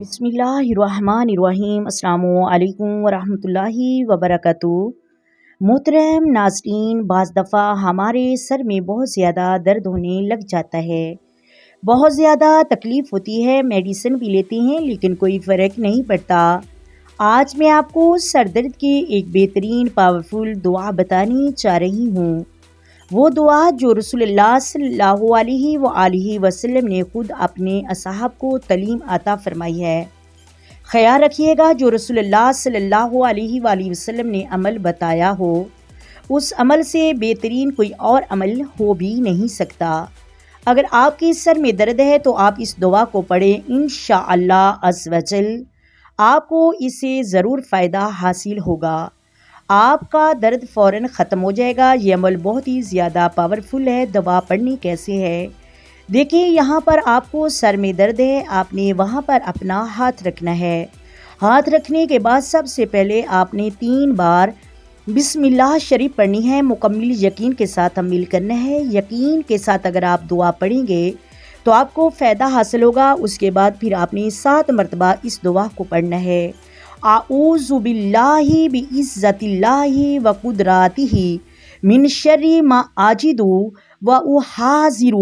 بسم اللہ الرحمن الرحیم۔ السلام علیکم ورحمۃ اللہ وبرکاتہ۔ محترم ناظرین، بعض دفعہ ہمارے سر میں بہت زیادہ درد ہونے لگ جاتا ہے، بہت زیادہ تکلیف ہوتی ہے، میڈیسن بھی لیتے ہیں لیکن کوئی فرق نہیں پڑتا۔ آج میں آپ کو سر درد کی ایک بہترین پاورفل دعا بتانے چاہ رہی ہوں، وہ دعا جو رسول اللہ صلی اللہ علیہ وآلہ وسلم نے خود اپنے اصحاب کو تعلیم عطا فرمائی ہے۔ خیال رکھیے گا، جو رسول اللہ صلی اللہ علیہ وآلہ وسلم نے عمل بتایا ہو، اس عمل سے بہترین کوئی اور عمل ہو بھی نہیں سکتا۔ اگر آپ کے سر میں درد ہے تو آپ اس دعا کو پڑھیں، انشاءاللہ عز و جل آپ کو اس سے ضرور فائدہ حاصل ہوگا، آپ کا درد فوراً ختم ہو جائے گا۔ یہ عمل بہت ہی زیادہ پاورفل ہے۔ دوا پڑھنی کیسے ہے دیکھیں، یہاں پر آپ کو سر میں درد ہے، آپ نے وہاں پر اپنا ہاتھ رکھنا ہے۔ ہاتھ رکھنے کے بعد سب سے پہلے آپ نے 3 بار بسم اللہ شریف پڑھنی ہے۔ مکمل یقین کے ساتھ عمل کرنا ہے۔ یقین کے ساتھ اگر آپ دعا پڑھیں گے تو آپ کو فائدہ حاصل ہوگا۔ اس کے بعد پھر آپ نے 7 مرتبہ اس دعا کو پڑھنا ہے۔ اعوذ باللہ بعزت اللہ وقدراتہ من شر ما اجد واحاذر۔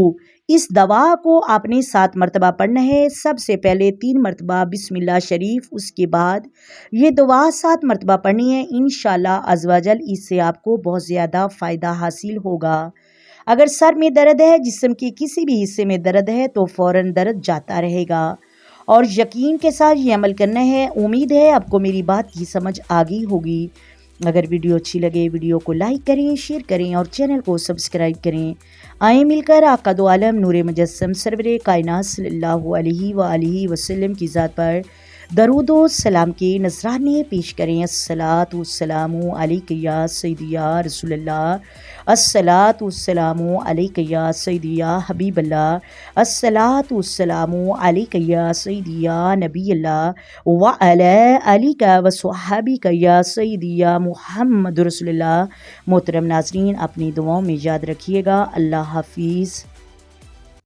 اس دعا کو آپ نے 7 مرتبہ پڑھنا ہے۔ سب سے پہلے 3 مرتبہ بسم اللہ شریف، اس کے بعد یہ دعا 7 مرتبہ پڑھنی ہے۔ انشاءاللہ عز و جل اس سے آپ کو بہت زیادہ فائدہ حاصل ہوگا۔ اگر سر میں درد ہے، جسم کے کسی بھی حصے میں درد ہے تو فوراً درد جاتا رہے گا، اور یقین کے ساتھ یہ عمل کرنا ہے۔ امید ہے آپ کو میری بات کی سمجھ آ گئی ہوگی۔ اگر ویڈیو اچھی لگے ویڈیو کو لائک کریں، شیئر کریں اور چینل کو سبسکرائب کریں۔ آئیں مل کر آقا دو عالم نور مجسم سرور کائنات صلی اللہ علیہ وآلہ وسلم کی ذات پر درود و سلام کے نذرانے پیش کریں۔ الصلاۃ والسلام علیک یا سیدی یا رسول اللہ، الصلاۃ والسلام علیک یا سیدی یا حبیب اللہ، الصلاۃ والسلام علیک یا سیدی یا نبی اللہ وعلی آلک وصحبک یا سیدی یا محمد رسول اللہ۔ محترم ناظرین، اپنی دعاؤں میں یاد رکھیے گا۔ اللہ حافظ۔